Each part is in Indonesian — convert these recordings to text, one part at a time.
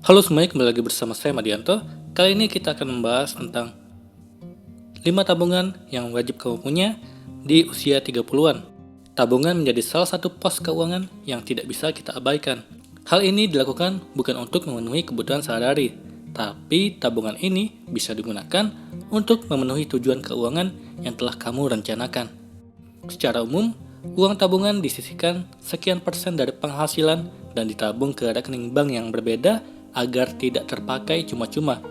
Halo semuanya, kembali lagi bersama saya Madianto. Kali ini kita akan membahas tentang 5 tabungan yang wajib kamu punya di usia 30-an. Tabungan menjadi salah satu pos keuangan yang tidak bisa kita abaikan. Hal ini dilakukan bukan untuk memenuhi kebutuhan sehari-hari, tapi tabungan ini bisa digunakan untuk memenuhi tujuan keuangan yang telah kamu rencanakan. Secara umum, uang tabungan disisihkan sekian persen dari penghasilan dan ditabung ke rekening bank yang berbeda agar tidak terpakai cuma-cuma.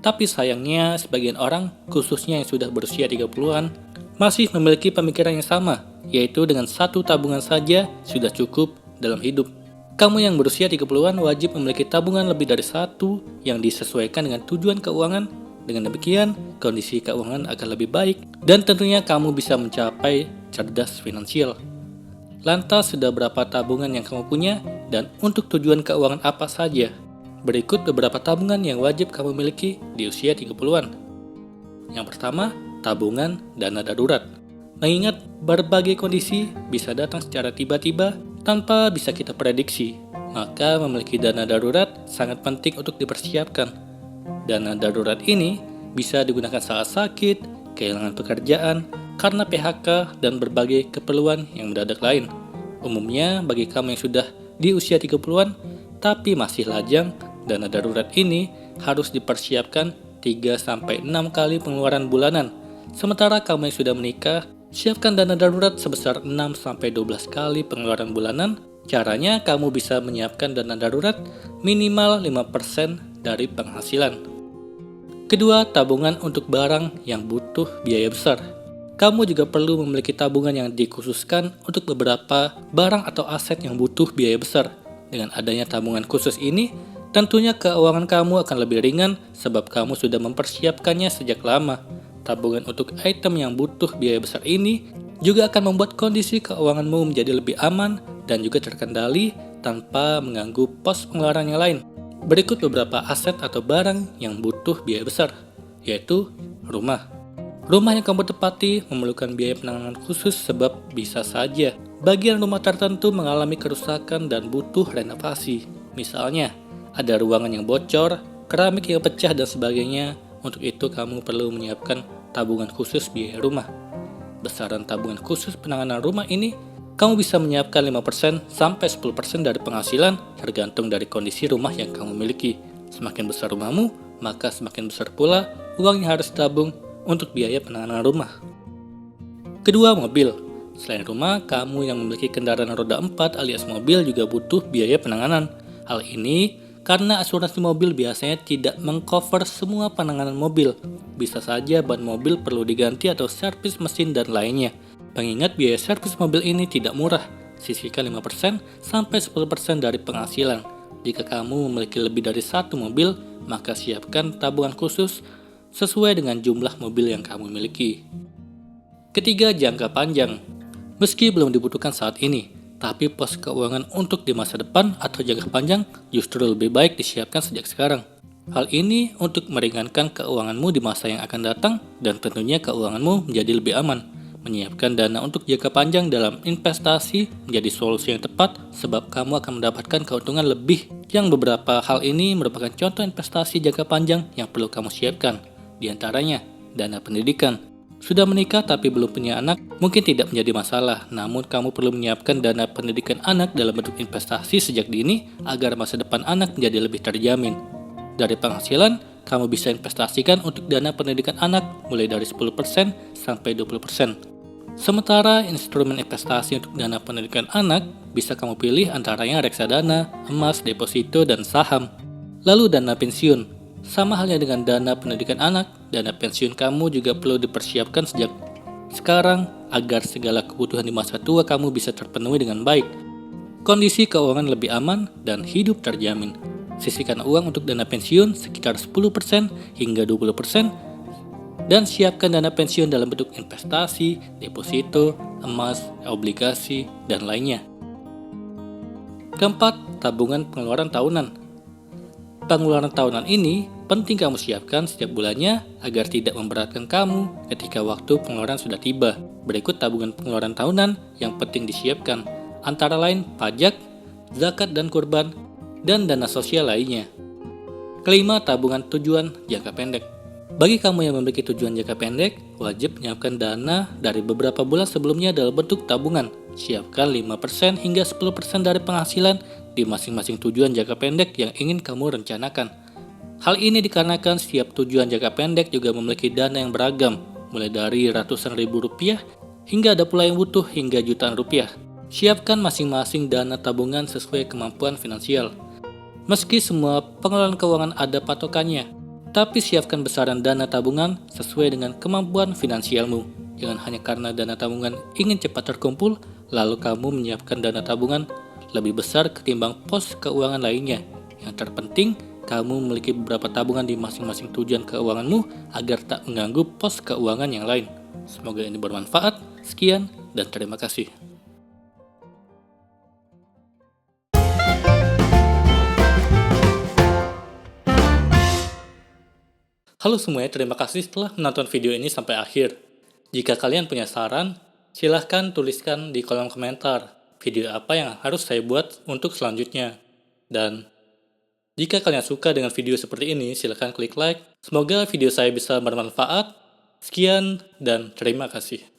Tapi sayangnya, sebagian orang, khususnya yang sudah berusia 30-an, masih memiliki pemikiran yang sama, yaitu dengan satu tabungan saja sudah cukup dalam hidup. Kamu yang berusia 30-an wajib memiliki tabungan lebih dari satu yang disesuaikan dengan tujuan keuangan. Dengan demikian, kondisi keuangan akan lebih baik dan tentunya kamu bisa mencapai cerdas finansial. Lantas, sudah berapa tabungan yang kamu punya dan untuk tujuan keuangan apa saja? Berikut beberapa tabungan yang wajib kamu miliki di usia 30-an. Yang pertama, tabungan dana darurat. Mengingat berbagai kondisi bisa datang secara tiba-tiba tanpa bisa kita prediksi, maka memiliki dana darurat sangat penting untuk dipersiapkan. Dana darurat ini bisa digunakan saat sakit, kehilangan pekerjaan, karena PHK, dan berbagai keperluan yang mendadak lain. Umumnya, bagi kamu yang sudah di usia 30-an, tapi masih lajang, dana darurat ini harus dipersiapkan 3-6 kali pengeluaran bulanan. Sementara kamu yang sudah menikah, siapkan dana darurat sebesar 6-12 kali pengeluaran bulanan. Caranya, kamu bisa menyiapkan dana darurat minimal 5% dari penghasilan. Kedua, tabungan untuk barang yang butuh biaya besar. Kamu juga perlu memiliki tabungan yang dikhususkan untuk beberapa barang atau aset yang butuh biaya besar. Dengan adanya tabungan khusus ini, tentunya keuangan kamu akan lebih ringan sebab kamu sudah mempersiapkannya sejak lama. Tabungan untuk item yang butuh biaya besar ini juga akan membuat kondisi keuanganmu menjadi lebih aman dan juga terkendali tanpa mengganggu pos pengeluaran yang lain. Berikut beberapa aset atau barang yang butuh biaya besar, yaitu rumah. Rumah yang kamu tepati memerlukan biaya penanganan khusus sebab bisa saja bagian rumah tertentu mengalami kerusakan dan butuh renovasi. Misalnya, ada ruangan yang bocor, keramik yang pecah, dan sebagainya. Untuk itu, kamu perlu menyiapkan tabungan khusus biaya rumah. Besaran tabungan khusus penanganan rumah ini, kamu bisa menyiapkan 5%-10% dari penghasilan tergantung dari kondisi rumah yang kamu miliki. Semakin besar rumahmu, maka semakin besar pula uang yang harus ditabung untuk biaya penanganan rumah. Kedua, mobil. Selain rumah, kamu yang memiliki kendaraan roda 4 alias mobil juga butuh biaya penanganan. Hal ini karena asuransi mobil biasanya tidak mengcover semua penanganan mobil. Bisa saja ban mobil perlu diganti atau servis mesin dan lainnya. Mengingat biaya servis mobil ini tidak murah, sisihkan 5%-10% dari penghasilan. Jika kamu memiliki lebih dari satu mobil, maka siapkan tabungan khusus sesuai dengan jumlah mobil yang kamu miliki. Ketiga, jangka panjang. Meski belum dibutuhkan saat ini, tapi pos keuangan untuk di masa depan atau jangka panjang justru lebih baik disiapkan sejak sekarang. Hal ini untuk meringankan keuanganmu di masa yang akan datang dan tentunya keuanganmu menjadi lebih aman. Menyiapkan dana untuk jangka panjang dalam investasi menjadi solusi yang tepat sebab kamu akan mendapatkan keuntungan lebih. Yang beberapa hal ini merupakan contoh investasi jangka panjang yang perlu kamu siapkan. Di antaranya, dana pendidikan. Sudah menikah tapi belum punya anak, mungkin tidak menjadi masalah, namun kamu perlu menyiapkan dana pendidikan anak dalam bentuk investasi sejak dini agar masa depan anak menjadi lebih terjamin. Dari penghasilan, kamu bisa investasikan untuk dana pendidikan anak mulai dari 10% sampai 20%. Sementara instrumen investasi untuk dana pendidikan anak bisa kamu pilih antaranya reksadana, emas, deposito, dan saham. Lalu dana pensiun. Sama halnya dengan dana pendidikan anak, dana pensiun kamu juga perlu dipersiapkan sejak sekarang agar segala kebutuhan di masa tua kamu bisa terpenuhi dengan baik. Kondisi keuangan lebih aman dan hidup terjamin. Sisihkan uang untuk dana pensiun sekitar 10% hingga 20% dan siapkan dana pensiun dalam bentuk investasi, deposito, emas, obligasi, dan lainnya. Keempat, tabungan pengeluaran tahunan. Pengeluaran tahunan ini penting kamu siapkan setiap bulannya agar tidak memberatkan kamu ketika waktu pengeluaran sudah tiba. Berikut tabungan pengeluaran tahunan yang penting disiapkan, antara lain pajak, zakat dan kurban, dan dana sosial lainnya. Kelima, tabungan tujuan jangka pendek. Bagi kamu yang memiliki tujuan jangka pendek, wajib menyiapkan dana dari beberapa bulan sebelumnya dalam bentuk tabungan. Siapkan 5% hingga 10% dari penghasilan di masing-masing tujuan jangka pendek yang ingin kamu rencanakan. Hal ini dikarenakan setiap tujuan jangka pendek juga memiliki dana yang beragam, mulai dari ratusan ribu rupiah hingga ada pula yang butuh hingga jutaan rupiah. Siapkan masing-masing dana tabungan sesuai kemampuan finansial. Meski semua pengelolaan keuangan ada patokannya, tapi siapkan besaran dana tabungan sesuai dengan kemampuan finansialmu. Jangan hanya karena dana tabungan ingin cepat terkumpul, lalu kamu menyiapkan dana tabungan lebih besar ketimbang pos keuangan lainnya. Yang terpenting, kamu memiliki beberapa tabungan di masing-masing tujuan keuanganmu agar tak mengganggu pos keuangan yang lain. Semoga ini bermanfaat. Sekian dan terima kasih. Halo semuanya, terima kasih telah menonton video ini sampai akhir. Jika kalian punya saran, silahkan tuliskan di kolom komentar video apa yang harus saya buat untuk selanjutnya. Dan jika kalian suka dengan video seperti ini, silahkan klik like. Semoga video saya bisa bermanfaat. Sekian dan terima kasih.